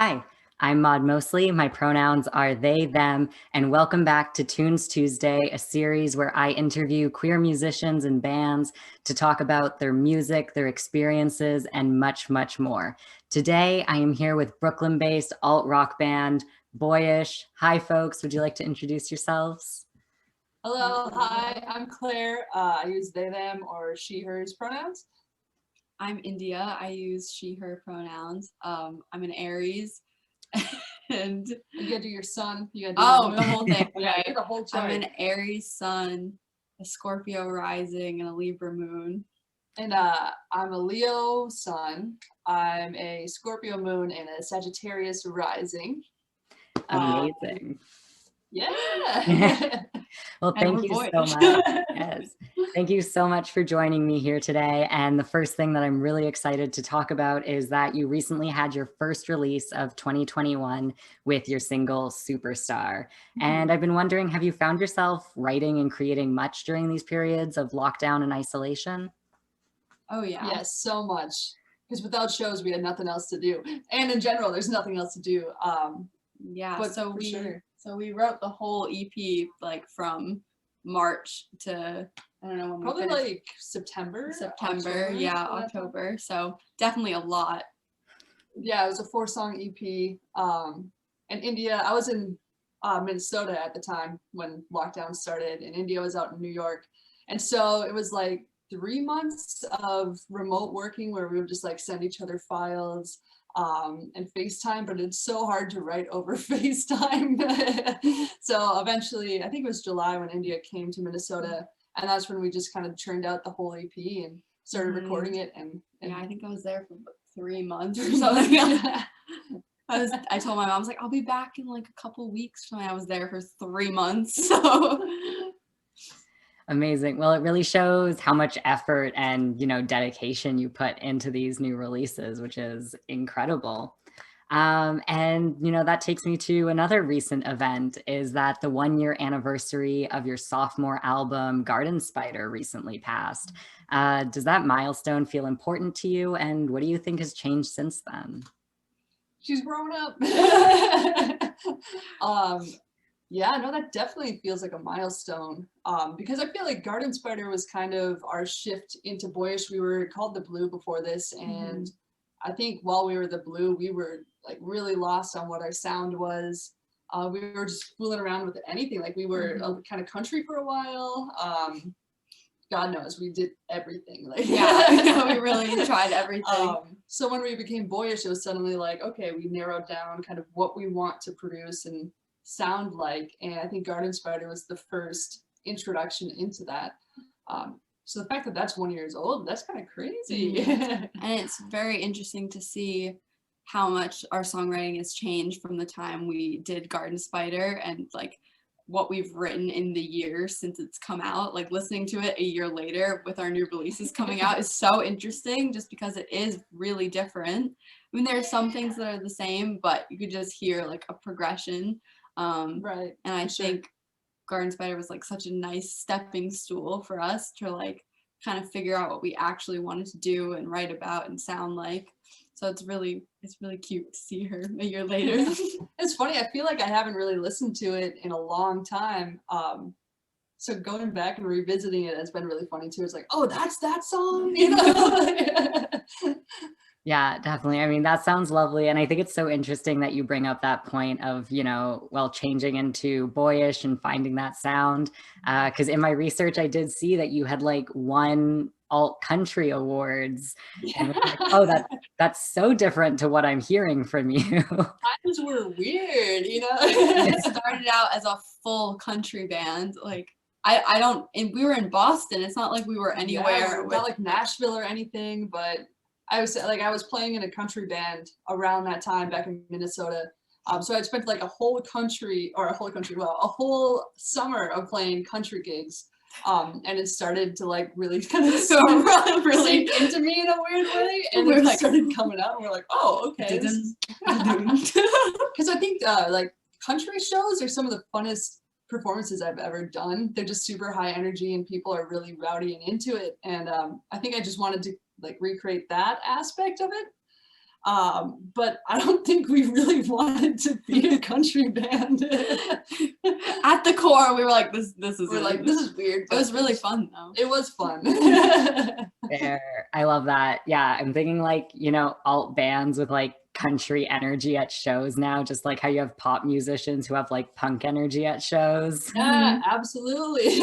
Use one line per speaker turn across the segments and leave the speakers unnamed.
Hi, I'm Maud Mosley. My pronouns are they, them, and welcome back to Tunes Tuesday, a series where I interview queer musicians and bands to talk about their music, their experiences, and much, much more. Today, I am here with Brooklyn-based alt-rock band Boyish. Hi, folks. Would you like to introduce yourselves?
Hello, hi, I'm Claire. I use they, them, or she, hers pronouns.
I'm India. I use she, her pronouns. I'm an Aries. And
you gotta do your sun. You gotta do
the whole thing.
Yeah, the whole chart.
I'm an Aries sun, a Scorpio rising, and a Libra moon.
And I'm a Leo sun. I'm a Scorpio moon and a Sagittarius rising.
Amazing.
Yeah.
Well, thank you so much. Yes. Thank you so much for joining me here today. And the first thing that I'm really excited to talk about is that you recently had your first release of 2021 with your single Superstar. And I've been wondering, have you found yourself writing and creating much during these periods of lockdown and isolation?
Oh, yeah.
Yes, so much. Because without shows, we had nothing else to do. And in general, there's nothing else to do.
Yeah,
but
so we wrote the whole EP like from March to I don't know when
probably
we finished.
like September,
October. So definitely a lot.
Yeah, it was a 4-song EP. And India, I was in Minnesota at the time when lockdown started, and India was out in New York, and so it was like 3 months of remote working where we would just like send each other files. And FaceTime, but it's so hard to write over FaceTime. So eventually, I think it was July when India came to Minnesota, and that's when we just kind of churned out the whole EP and started recording it. And
yeah, I think I was there for 3 months or something. I told my mom, I was like, I'll be back in like a couple weeks. And I was there for 3 months. So
amazing. Well, it really shows how much effort and, dedication you put into these new releases, which is incredible. And, that takes me to another recent event is that the 1-year anniversary of your sophomore album, Garden Spider, recently passed. Does that milestone feel important to you? And what do you think has changed since then?
She's grown up. Yeah, no, that definitely feels like a milestone because I feel like Garden Spider was kind of our shift into Boyish. We were called The Blue before this, and I think while we were The Blue, we were like really lost on what our sound was. We were just fooling around with anything. Like we were kind of country for a while. God knows, we did everything. Like
we really tried everything.
So when we became Boyish, it was suddenly like, okay, we narrowed down kind of what we want to produce and sound like, and I think Garden Spider was the first introduction into that. So the fact that that's 1 year old, that's kind of crazy.
And it's very interesting to see how much our songwriting has changed from the time we did Garden Spider and like what we've written in the years since it's come out. Like listening to it a year later with our new releases coming out is so interesting just because it is really different. I mean, there are some things that are the same, but you could just hear like a progression.
Right.
And I think Garden Spider was like such a nice stepping stool for us to like kind of figure out what we actually wanted to do and write about and sound like. So it's really cute to see her a year later.
It's funny, I feel like I haven't really listened to it in a long time. So going back and revisiting it has been really funny too. It's like, oh, that's that song,
Yeah, definitely. I mean, that sounds lovely. And I think it's so interesting that you bring up that point of, changing into Boyish and finding that sound. Because in my research, I did see that you had like won alt country awards. And like, oh, that's so different to what I'm hearing from you.
Times were weird,
It started out as a full country band. Like we were in Boston. It's not like we were anywhere.
Not like Nashville or anything, but I was playing in a country band around that time back in Minnesota. So I'd spent like a whole summer of playing country gigs. And it started to like really kind of sink into me in a weird way. And it like, started coming out and we're like, oh, okay. Because I think like country shows are some of the funnest performances I've ever done. They're just super high energy and people are really rowdy and into it. And I think I just wanted to like recreate that aspect of it. But I don't think we really wanted to be a country band.
At the core, we were like, this is
We're like, this is weird.
It was really fun though.
It was fun.
Fair. I love that. Yeah, I'm thinking like, you know, alt bands with like country energy at shows now, just like how you have pop musicians who have like punk energy at shows.
Yeah, absolutely.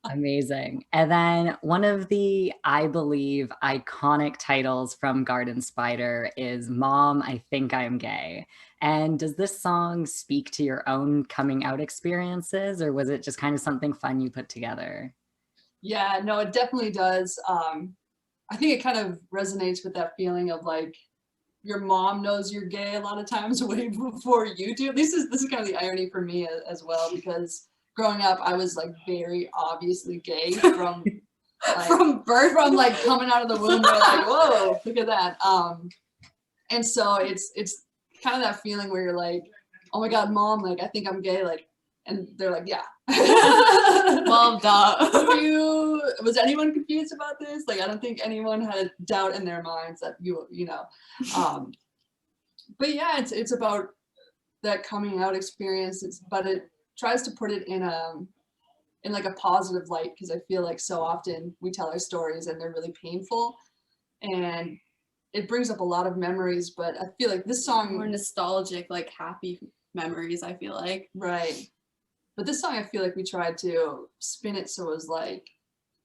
Amazing. And then one of the, I believe, iconic titles from Garden Spider is Mom, I Think I'm Gay. And does this song speak to your own coming out experiences, or was it just kind of something fun you put together?
Yeah, no, it definitely does. I think it kind of resonates with that feeling of like your mom knows you're gay a lot of times way before you do. This is kind of the irony for me as well, because growing up I was like very obviously gay from like,
From birth,
from like coming out of the womb. They're like, whoa, look at that. And so it's kind of that feeling where you're like, oh my God, Mom, like I think I'm gay, like, and they're like, yeah.
well, duh.
Was anyone confused about this? Like, I don't think anyone had a doubt in their minds that you know. But yeah, it's about that coming out experience. But it tries to put it in like a positive light, because I feel like so often we tell our stories and they're really painful, and it brings up a lot of memories. But I feel like this song,
More nostalgic, like happy memories, I feel like.
right. But this song, I feel like we tried to spin it so it was like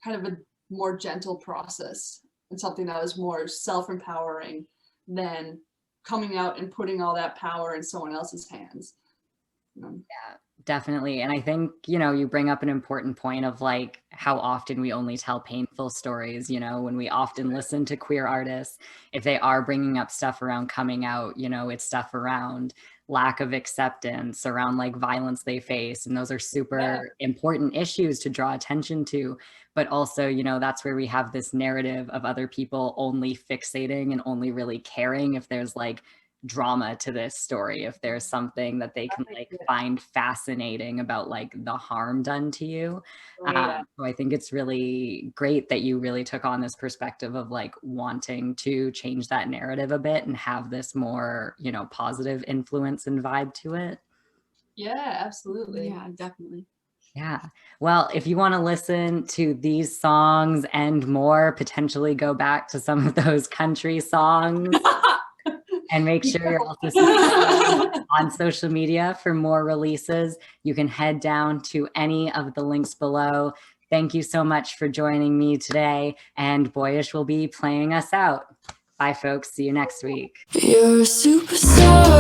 kind of a more gentle process, and something that was more self-empowering than coming out and putting all that power in someone else's hands.
Yeah, definitely. And I think, you know, you bring up an important point of like how often we only tell painful stories, you know, when we often listen to queer artists, if they are bringing up stuff around coming out, you know, it's stuff around lack of acceptance, around like violence they face. And those are super important issues to draw attention to. But also, you know, that's where we have this narrative of other people only fixating and only really caring if there's like drama to this story, if there's something that they can like find fascinating about like the harm done to you. So I think it's really great that you really took on this perspective of like wanting to change that narrative a bit and have this more, you know, positive influence and vibe to it.
Yeah, absolutely.
Yeah, definitely.
Yeah. Well, if you want to listen to these songs and more, potentially go back to some of those country songs. And make sure you're also subscribed on social media for more releases. You can head down to any of the links below. Thank you so much for joining me today. And Boyish will be playing us out. Bye, folks. See you next week.
You're a superstar.